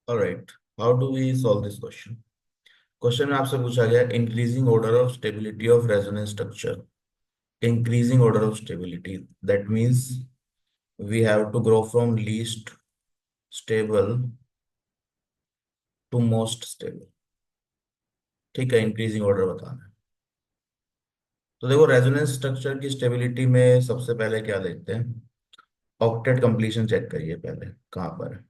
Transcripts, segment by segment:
Alright, how do we solve this question? Question में आपसे पूछा गया increasing order of stability of resonance structure. Increasing order of stability, that means we have to grow from least stable to most stable. ठीक है, increasing order बताना है. तो देखो, रेजोनेंस स्ट्रक्चर की स्टेबिलिटी में सबसे पहले क्या देखते हैं? ऑक्टेट कंप्लीशन चेक करिए पहले कहाँ पर है.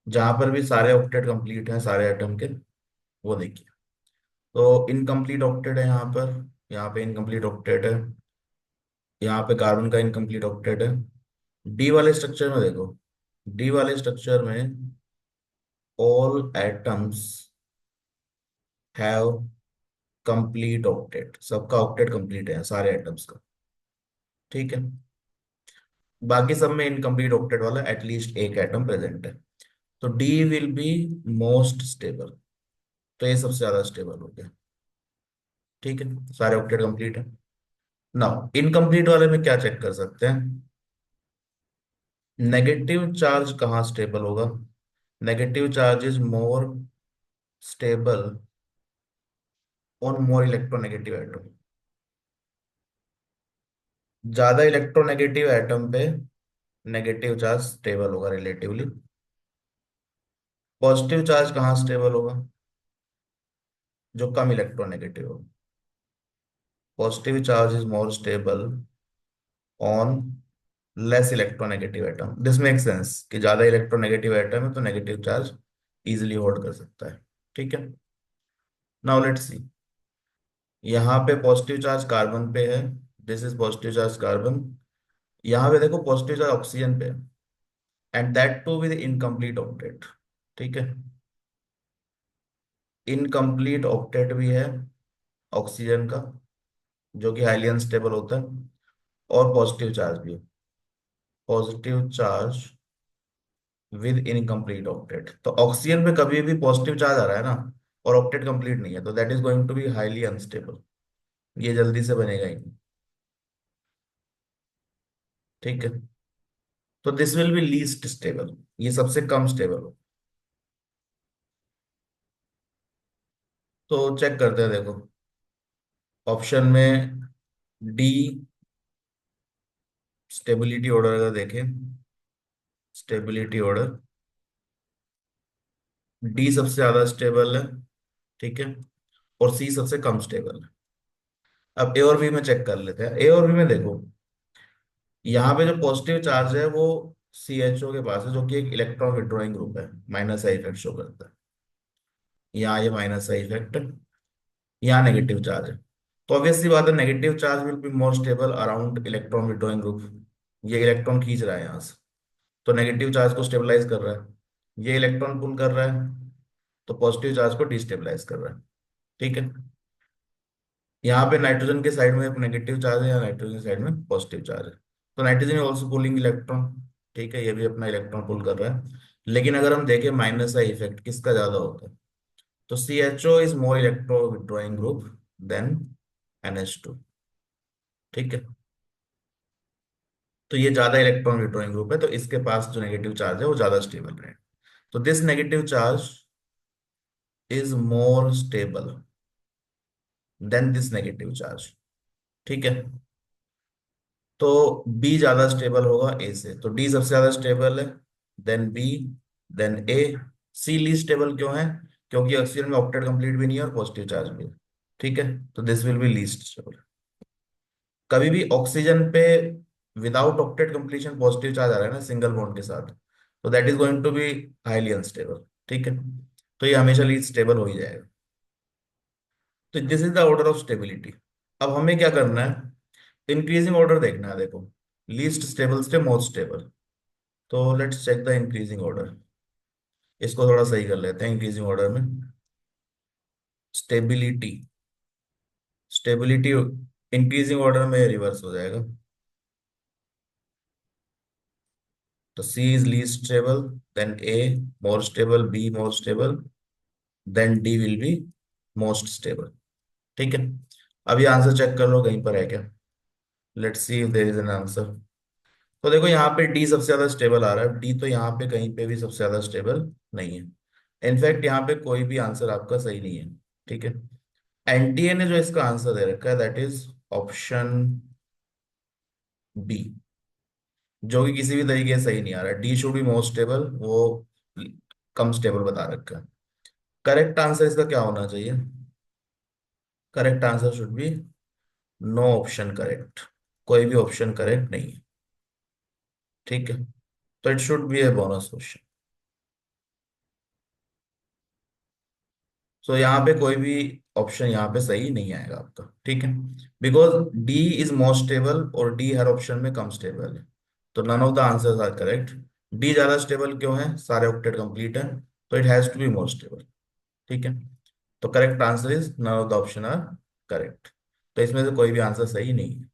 जहां पर भी सारे ऑक्टेट कंप्लीट हैं सारे एटम के, वो देखिए. तो इनकम्प्लीट ऑक्टेट है यहाँ पे इनकम्प्लीट ऑक्टेट है. यहाँ पे कार्बन का इनकम्प्लीट ऑक्टेट है. डी वाले स्ट्रक्चर में देखो. डी वाले स्ट्रक्चर में all atoms have complete octet. सबका ऑक्टेट कंप्लीट है सारे एटम्स का. ठीक है. बाकी सब में इनकम्प्लीट ऑक्टेट वाला एटलीस्ट एक एटम प्रेजेंट है. तो D will be most stable. तो ये सबसे ज्यादा स्टेबल हो गया. ठीक है, सारे ऑक्टेट कंप्लीट है. नाउ इनकम्प्लीट वाले में क्या चेक कर सकते हैं? नेगेटिव चार्ज कहाँ स्टेबल होगा? Negative charge is more stable on more electronegative atom. ज्यादा इलेक्ट्रोनेगेटिव एटम पे नेगेटिव चार्ज स्टेबल होगा रिलेटिवली. पॉजिटिव चार्ज कहाँ स्टेबल होगा? जो कम इलेक्ट्रोनेगेटिव हो. Positive charge is more stable on less electronegative atom. This make sense कि ज्यादा electronegative atom है तो नेगेटिव चार्ज इजिली होल्ड कर सकता है. ठीक है. Now let's see. यहाँ पे पॉजिटिव चार्ज कार्बन पे है. This is positive charge carbon. यहाँ पे देखो पॉजिटिव चार्ज ऑक्सीजन पे है. And that too with incomplete octet. ठीक है. इनकम्प्लीट ऑक्टेट भी है ऑक्सीजन का, जो कि हाईली अनस्टेबल होता है. और पॉजिटिव चार्ज भी है. Positive charge with incomplete octet. तो ऑक्सीजन पे कभी भी पॉजिटिव चार्ज आ रहा है ना, और ऑक्टेट कंप्लीट नहीं है, तो that is going to be highly unstable. ये जल्दी से बनेगा ही नहीं. ठीक है. तो this will be least stable. ये सबसे कम स्टेबल हो. तो चेक करते हैं देखो. ऑप्शन में डी स्टेबिलिटी ऑर्डर अगर देखें, स्टेबिलिटी ऑर्डर डी सबसे ज्यादा स्टेबल है. ठीक है. और सी सबसे कम स्टेबल है. अब ए और बी में चेक कर लेते हैं. ए और बी में देखो, यहाँ पे जो पॉजिटिव चार्ज है वो सी एच ओ के पास है, जो कि एक इलेक्ट्रॉन विड्रॉइंग ग्रुप है. माइनस आई इफेक्ट शो करता है. यहाँ ये माइनस आई इफेक्ट. यहाँ नेगेटिव चार्ज है. तो ऑब्वियस सी बात है, negative charge will be more stable around electron withdrawing group. ये इलेक्ट्रॉन खींच रहा है यहाँ से, तो नेगेटिव चार्ज को स्टेबलाइज कर रहा है. ये इलेक्ट्रॉन पुल कर रहा है, तो पॉजिटिव चार्ज को डिस्टेबलाइज कर रहा है. ठीक है. यहाँ पे नाइट्रोजन के साइड में नेगेटिव चार्ज है, या नाइट्रोजन के साइड में पॉजिटिव चार्ज है. तो nitrogen is also pulling electron. ठीक है, ये भी अपना इलेक्ट्रॉन पुल कर रहा है. लेकिन अगर हम देखें माइनस का इफेक्ट किसका ज्यादा होता है, तो C H O is more electro withdrawing group than NH2. ठीक है. तो ये ज्यादा इलेक्ट्रॉन विड्रॉइंग ग्रुप है, तो इसके पास जो नेगेटिव चार्ज है वो ज्यादा स्टेबल रहे. तो this negative charge is more stable then this negative charge. ठीक है. तो बी ज्यादा स्टेबल होगा ए से, तो डी सबसे ज्यादा स्टेबल है, देन बी, देन ए. सी लीस्ट स्टेबल क्यों है? क्योंकि ऑक्सीजन में ऑक्टेट कंप्लीट भी नहीं है और पॉजिटिव चार्ज भी है. ठीक है. तो this will be least stable. कभी भी ऑक्सीजन पे without octet completion positive charge आ रहा है ना सिंगल बॉन्ड के साथ, तो that is going to be highly unstable. ठीक है. तो ये हमेशा लीस्ट स्टेबल हो ही जाएगा. तो this is the order of stability. अब हमें क्या करना है? इंक्रीजिंग ऑर्डर देखना है. देखो, लीस्ट स्टेबल से मोस्ट स्टेबल. तो let's check the increasing order. इसको थोड़ा सही कर लेते हैं. इंक्रीजिंग ऑर्डर में स्टेबिलिटी, स्टेबिलिटी इंक्रीजिंग ऑर्डर में रिवर्स हो जाएगा. तो C is least stable, then A more stable, B more stable, then D will be most stable. ठीक है. अब ये आंसर चेक कर लो कहीं पर है क्या. Let's see if there is an answer. तो देखो यहाँ पे डी सबसे ज्यादा स्टेबल आ रहा है, डी तो यहाँ पे कहीं पे भी सबसे ज्यादा स्टेबल नहीं है। इनफैक्ट यहाँ पे कोई भी आंसर आपका सही नहीं है। ठीक है। एनटीए ने जो इसका आंसर दे रखा है दैट इज ऑप्शन बी, जो कि किसी भी तरीके से सही नहीं आ रहा है। D should be most stable, वो कम स्टेबल बता रखा है। करेक्ट आंसर इसका क्या होना चाहिए? Correct answer should be no option correct, कोई भी ऑप्शन करेक्ट नहीं है। ठीक है। तो it should be a bonus question. So यहाँ पे कोई भी ऑप्शन यहाँ पे सही नहीं आएगा आपका। ठीक है। Because D is most stable और डी हर ऑप्शन में कम स्टेबल है, तो none of the answers are correct. D ज्यादा स्टेबल क्यों है? सारे ऑक्टेट कंप्लीट है, तो it has to be most stable. ठीक है। तो correct answer is none of the option are correct. तो इसमें से कोई भी आंसर सही नहीं है।